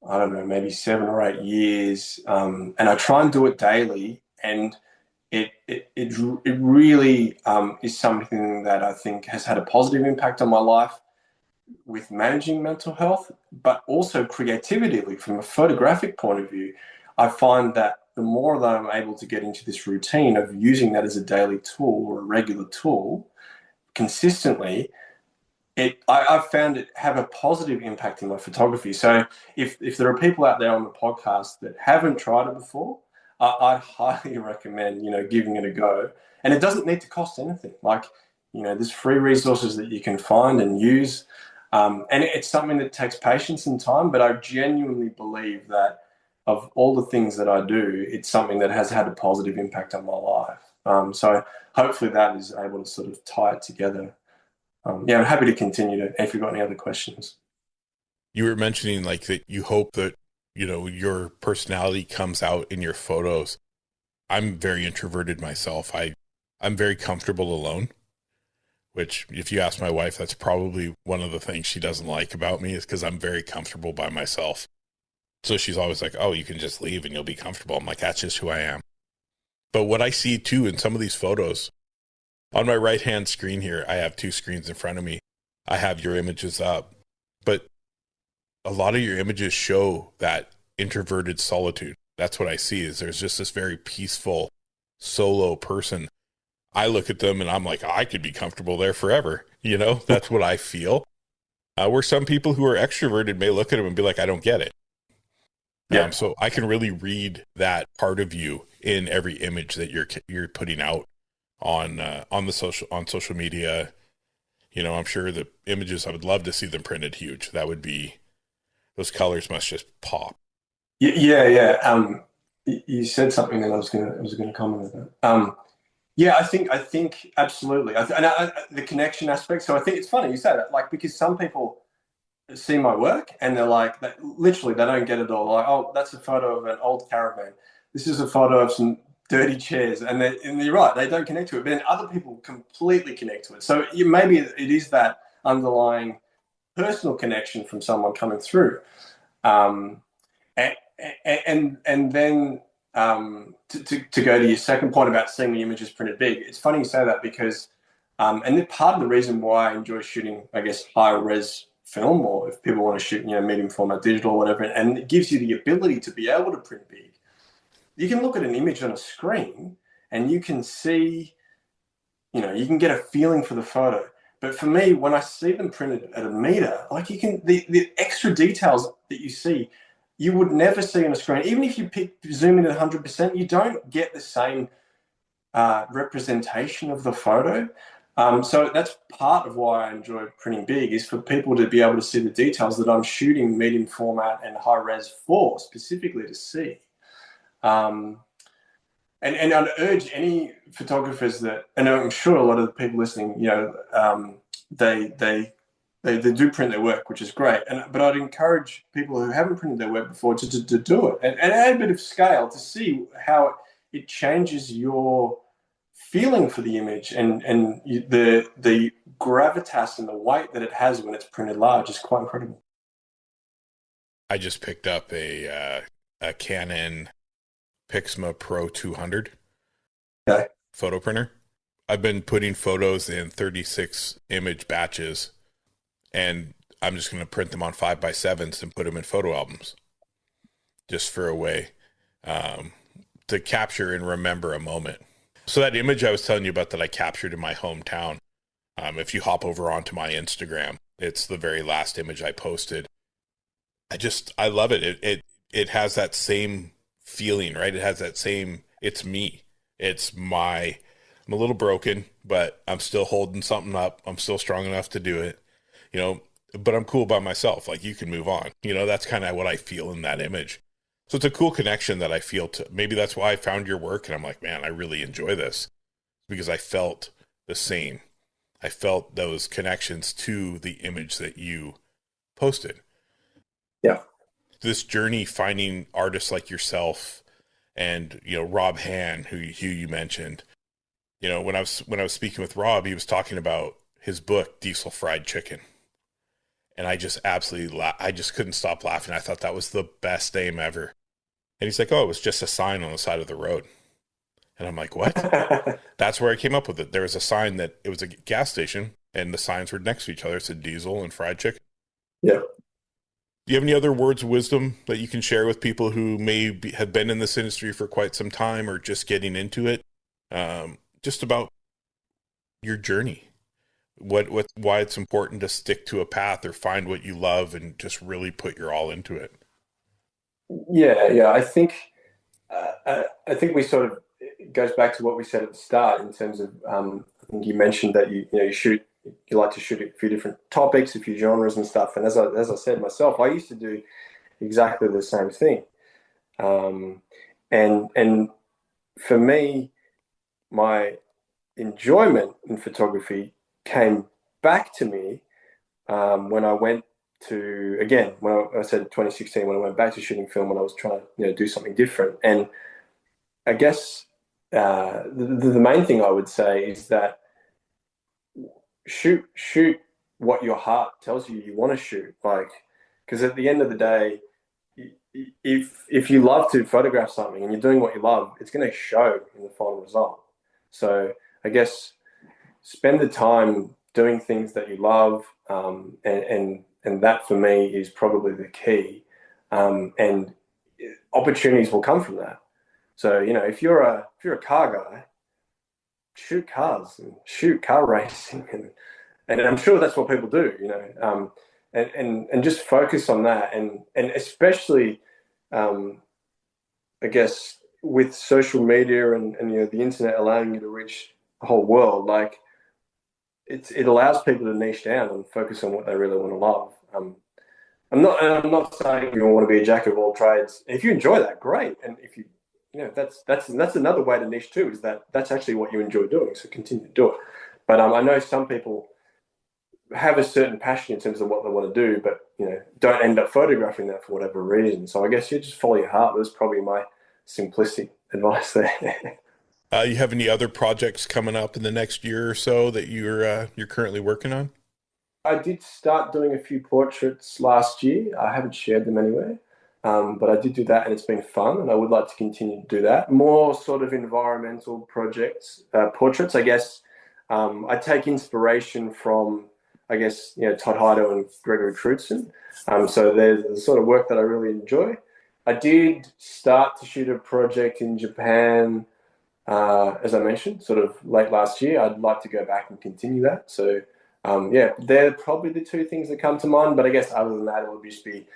[SPEAKER 4] I don't know, maybe 7 or 8 years. And I try and do it daily. And it really is something that I think has had a positive impact on my life with managing mental health, but also creativity from a photographic point of view. I find that the more that I'm able to get into this routine of using that as a daily tool or a regular tool consistently, I've found it have a positive impact in my photography. So if there are people out there on the podcast that haven't tried it before, I'd highly recommend, giving it a go. And it doesn't need to cost anything. There's free resources that you can find and use. And it's something that takes patience and time, but I genuinely believe that of all the things that I do, it's something that has had a positive impact on my life. So hopefully that is able to sort of tie it together. I'm happy to continue if you've got any other questions.
[SPEAKER 3] You were mentioning that you hope that, your personality comes out in your photos. I'm very introverted myself. I'm very comfortable alone, which if you ask my wife, that's probably one of the things she doesn't like about me is because I'm very comfortable by myself. So she's always like, oh, you can just leave and you'll be comfortable. I'm like, that's just who I am. But what I see too in some of these photos, On my right-hand screen here, I have two screens in front of me. I have your images up, but a lot of your images show that introverted solitude. That's what I see, is there's just this very peaceful solo person. I look at them and I'm like, I could be comfortable there forever. You know, that's what I feel. Where some people who are extroverted may look at them and be like, I don't get it.
[SPEAKER 4] Yeah.
[SPEAKER 3] So I can really read that part of you in every image that you're putting out on social media. You know, I'm sure the images, I would love to see them printed huge. That would be, those colors must just pop.
[SPEAKER 4] Yeah. You said something that I was gonna comment on. Yeah, I think absolutely. The connection aspect. So I think it's funny you say that, like, because some people see my work and they're like, literally, they don't get it all. Like, oh, that's a photo of an old caravan. This is a photo of some dirty chairs, and you're right, they don't connect to it. But then other people completely connect to it. So maybe it is that underlying personal connection from someone coming through, and then to go to your second point about seeing the images printed big. It's funny you say that because, and part of the reason why I enjoy shooting, I guess, high res film, or if people want to shoot, medium format digital or whatever, and it gives you the ability to be able to print big. You can look at an image on a screen and you can see, you can get a feeling for the photo. But for me, when I see them printed at a meter, like the extra details that you see, you would never see on a screen. Even if you zoom in at 100%, you don't get the same representation of the photo. So that's part of why I enjoy printing big, is for people to be able to see the details that I'm shooting medium format and high res for, specifically to see. And I'd urge any photographers that, and I'm sure a lot of the people listening, they do print their work, which is great. But I'd encourage people who haven't printed their work before to do it and add a bit of scale to see how it changes your feeling for the image, and the gravitas and the weight that it has when it's printed large is quite incredible.
[SPEAKER 3] I just picked up a Canon Pixma Pro 200 photo printer. I've been putting photos in 36 image batches, and I'm just going to print them on 5x7s and put them in photo albums, just for a way to capture and remember a moment. So that image I was telling you about that I captured in my hometown, if you hop over onto my Instagram, it's the very last image I posted. I love it. It has that same feeling, right? It has that same, it's me. I'm a little broken, but I'm still holding something up. I'm still strong enough to do it, but I'm cool by myself. Like, you can move on. That's kind of what I feel in that image. So it's a cool connection that I feel to, maybe that's why I found your work and I'm like, man, I really enjoy this, because I felt the same. I felt those connections to the image that you posted.
[SPEAKER 4] Yeah.
[SPEAKER 3] This journey finding artists like yourself and, Rob Han, who you mentioned, when I was speaking with Rob, he was talking about his book, Diesel Fried Chicken. And I just absolutely I just couldn't stop laughing. I thought that was the best name ever. And he's like, oh, it was just a sign on the side of the road. And I'm like, what? That's where I came up with it. There was a sign that it was a gas station, and the signs were next to each other. It said diesel and fried chicken.
[SPEAKER 4] Yeah.
[SPEAKER 3] Do you have any other words of wisdom that you can share with people who have been in this industry for quite some time or just getting into it? Just about your journey. Why it's important to stick to a path or find what you love and just really put your all into it.
[SPEAKER 4] Yeah. I think we sort of, it goes back to what we said at the start in terms of, I think you mentioned that you like to shoot a few different topics, a few genres and stuff. And as I said myself, I used to do exactly the same thing. And for me, my enjoyment in photography came back to me when I went to, again, when I said 2016, when I went back to shooting film, when I was trying to do something different. And I guess the main thing I would say is that shoot what your heart tells you want to shoot, like, because at the end of the day, if you love to photograph something and you're doing what you love, it's going to show in the final result. So I guess spend the time doing things that you love, and that for me is probably the key. And opportunities will come from that. So, you know, if you're a car guy, shoot cars and shoot car racing, and I'm sure that's what people do, you know, and just focus on that, and especially, I guess, with social media and you know, the internet allowing you to reach the whole world, like it allows people to niche down and focus on what they really want to love. I'm not saying you want to be a jack of all trades. If you enjoy that, great. And if you know, that's another way to niche too, is that's actually what you enjoy doing. So continue to do it. But I know some people have a certain passion in terms of what they want to do, but you know, don't end up photographing that for whatever reason. So I guess you just follow your heart. That's probably my simplistic advice there.
[SPEAKER 3] You have any other projects coming up in the next year or so that you're currently working on?
[SPEAKER 4] I did start doing a few portraits last year. I haven't shared them anywhere, but I did do that, and it's been fun, and I would like to continue to do that. More sort of environmental projects, portraits, I guess. I take inspiration from, I guess, you know, Todd Heido and Gregory Crutzen. So there's the sort of work that I really enjoy. I did start to shoot a project in Japan, as I mentioned, sort of late last year. I'd like to go back and continue that. So, yeah, they're probably the two things that come to mind. But I guess other than that, it would just be,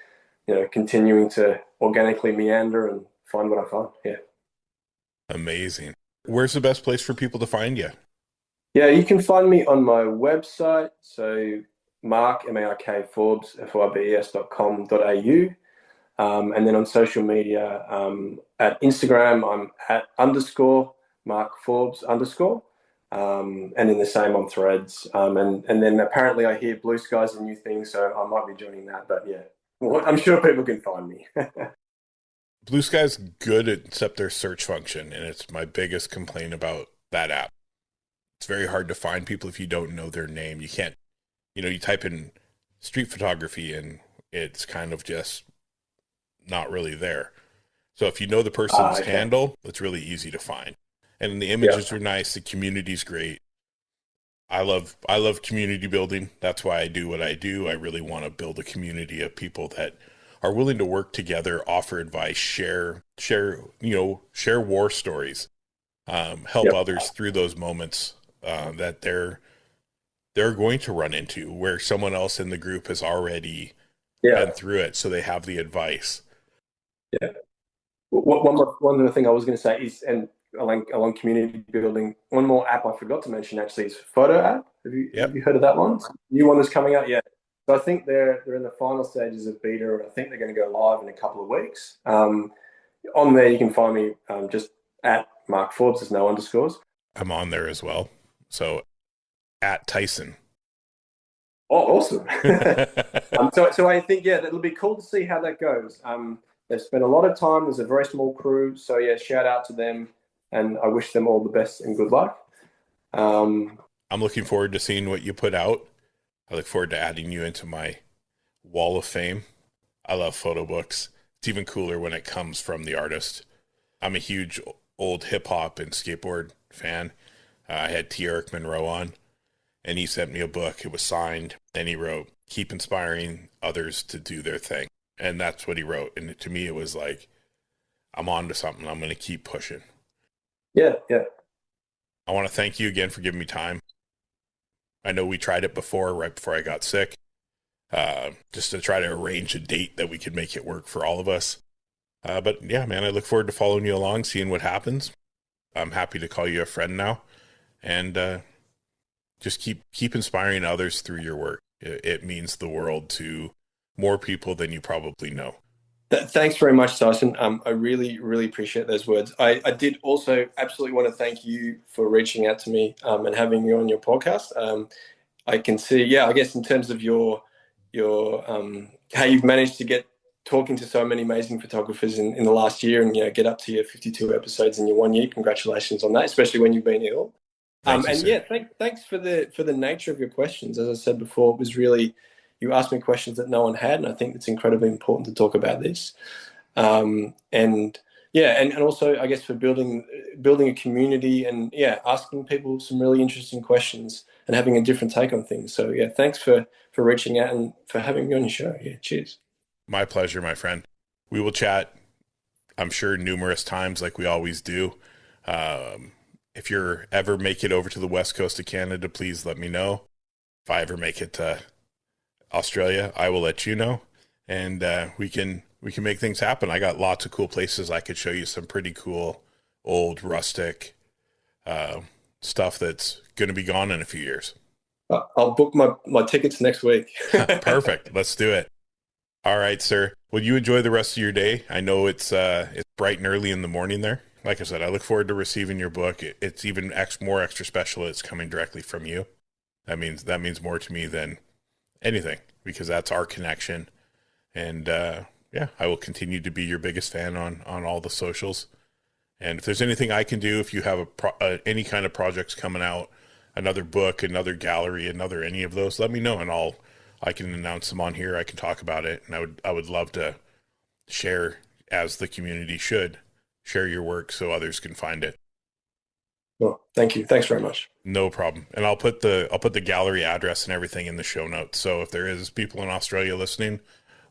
[SPEAKER 4] you know, continuing to organically meander and find what I find. Yeah.
[SPEAKER 3] Amazing. Where's the best place for people to find you?
[SPEAKER 4] Yeah, you can find me on my website. So Mark, M-A-R-K, Forbes, Forbes.com.au. And then on social media, at Instagram, I'm at _Mark Forbes _. And then the same on Threads. And then apparently I hear Blue Sky's a new thing, so I might be joining that. But yeah, well, I'm sure people can find me.
[SPEAKER 3] Blue Sky's good except their search function, and it's my biggest complaint about that app. It's very hard to find people if you don't know their name. You can't, you know, you type in street photography and it's kind of just not really there. So if you know the person's handle, it's really easy to find. And the images are nice. The community's great. I love community building. That's why I do what I do. I really want to build a community of people that are willing to work together, offer advice, share war stories, help others through those moments that they're going to run into, where someone else in the group has already been through it, so they have the advice.
[SPEAKER 4] Yeah. One other thing I was going to say is, and along community building, one more app I forgot to mention actually is Photo app. Have you heard of that one? New one that's coming out. Yeah. So I think they're in the final stages of beta. I think they're going to go live in a couple of weeks. On there, you can find me just at Mark Forbes. There's no underscores.
[SPEAKER 3] I'm on there as well. So at Tyson.
[SPEAKER 4] Oh, awesome. So I think, it'll be cool to see how that goes. They've spent a lot of time. There's a very small crew. So yeah, shout out to them, and I wish them all the best and good luck.
[SPEAKER 3] I'm looking forward to seeing what you put out. I look forward to adding you into my wall of fame. I love photo books. It's even cooler when it comes from the artist. I'm a huge old hip hop and skateboard fan. I had T. Eric Monroe on, and he sent me a book. It was signed, and he wrote, "Keep inspiring others to do their thing." And that's what he wrote. And to me, it was like, I'm on to something. I'm going to keep pushing.
[SPEAKER 4] Yeah.
[SPEAKER 3] I want to thank you again for giving me time. I know we tried it before, right before I got sick, just to try to arrange a date that we could make it work for all of us. But yeah, man, I look forward to following you along, seeing what happens. I'm happy to call you a friend now, and just keep inspiring others through your work. It means the world to more people than you probably know.
[SPEAKER 4] Thanks very much, Tyson. I really, really appreciate those words. I did also absolutely want to thank you for reaching out to me and having me on your podcast. I can see, I guess in terms of your how you've managed to get talking to so many amazing photographers in the last year, and get up to your 52 episodes in your 1 year. Congratulations on that, especially when you've been ill. Thanks for the nature of your questions. As I said before, it was really, you asked me questions that no one had, and I think it's incredibly important to talk about this. And yeah, and also I guess for building a community and asking people some really interesting questions and having a different take on things. So yeah, thanks for reaching out and for having me on your show. Yeah, cheers.
[SPEAKER 3] My pleasure, my friend. We will chat, I'm sure, numerous times like we always do. If you're ever make it over to the west coast of Canada, please let me know. If I ever make it to Australia, I will let you know, and we can make things happen. I got lots of cool places. I could show you some pretty cool old rustic stuff that's going to be gone in a few years.
[SPEAKER 4] I'll book my tickets next week.
[SPEAKER 3] Perfect. Let's do it. All right, sir. Well, you enjoy the rest of your day. I know it's bright and early in the morning there. Like I said, I look forward to receiving your book. It's even more extra special. It's coming directly from you. That means more to me than anything, because that's our connection. And I will continue to be your biggest fan on all the socials. And if there's anything I can do, if you have any kind of projects coming out, another book, another gallery, another any of those, let me know, and I can announce them on here. I can talk about it, and I would love to share, as the community should, share your work so others can find it.
[SPEAKER 4] Well, thank you. Thanks very much.
[SPEAKER 3] No problem. And I'll put the gallery address and everything in the show notes. So if there is people in Australia listening,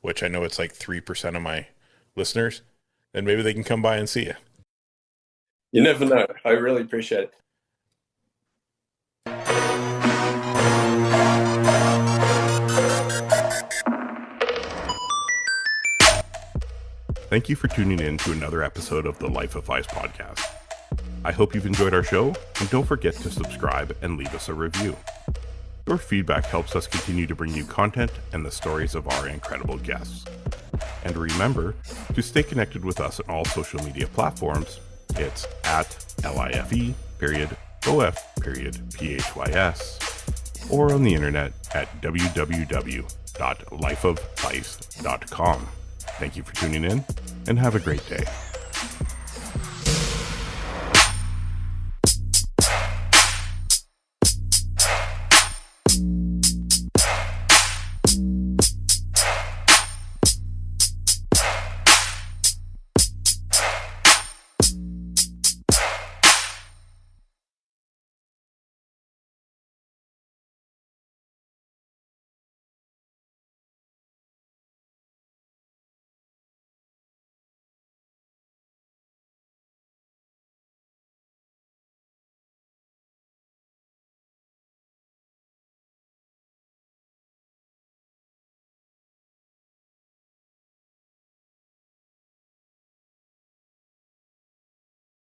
[SPEAKER 3] which I know it's like 3% of my listeners, then maybe they can come by and see you.
[SPEAKER 4] You never know. I really appreciate it.
[SPEAKER 3] Thank you for tuning in to another episode of the Life of Phys Podcast. I hope you've enjoyed our show, and don't forget to subscribe and leave us a review. Your feedback helps us continue to bring you content and the stories of our incredible guests. And remember to stay connected with us on all social media platforms. It's at LIFE_OF_PHYS, or on the internet at www.lifeofphys.com. Thank you for tuning in, and have a great day.